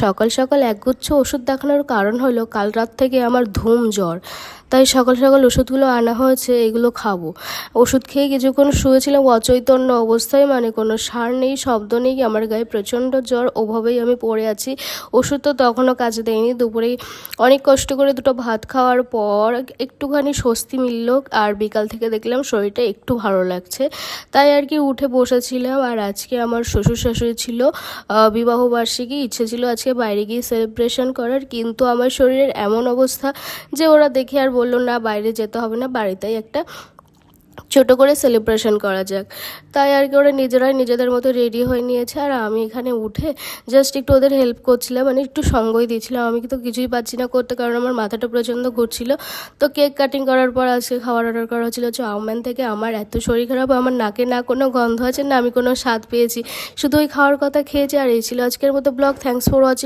সকাল সকাল একগুচ্ছ ওষুধ দেখানোর কারণ হলো কাল রাত থেকে আমার ধুম জ্বর। তাই সকাল সকাল ওষুধগুলো আনা হয়েছে, এগুলো খাবো। ওষুধ খেয়ে কিছুক্ষণ শুয়েছিলাম অচৈতন্য অবস্থায়, মানে কোনো সাড় নেই, শব্দ নেই, আমার গায়ে প্রচণ্ড জ্বর, ওভাবেই আমি পড়ে আছি। ওষুধ তো তখনও কাজে দেয়নি। দুপুরেই অনেক কষ্ট করে দুটো ভাত খাওয়ার পর একটুখানি স্বস্তি মিলল, আর বিকাল থেকে দেখলাম শরীরটা একটু ভালো লাগছে। তাই আর কি উঠে বসেছিলাম। আর আজকে আমার শ্বশুর শাশুড়ি ছিল, বিবাহবার্ষিকী, ইচ্ছে ছিল আজকে বাইরে গিয়ে সেলিব্রেশন করার, কিন্তু আমার শরীরের এমন অবস্থা যে ওরা দেখে আর বললো না বাইরে যেতে হবে না, বাড়িতেই একটা ছোট করে সেলিব্রেশন করা যাক। তাই আর কি ওরা নিজেরাই নিজেদের মতো রেডি হয়ে নিয়েছে, আর আমি এখানে উঠে জাস্ট একটু ওদের হেল্প করছিলাম, মানে একটু সঙ্গই দিয়েছিলাম। আমি তো কিছুই পাচ্ছি না করতে, কারণ আমার মাথাটা প্রচণ্ড ঘুরছিল। তো কেক কাটিং করার পর আজকে খাবার অর্ডার করা হচ্ছিলো চাউমিন থেকে। আমার এত শরীর খারাপ, আমার নাকে না কোনো গন্ধ আছে না আমি কোনো স্বাদ পেয়েছি, শুধু ওই খাওয়ার কথা খেয়েছি। আর এই ছিল আজকের মতো ব্লগ। Thanks for watching.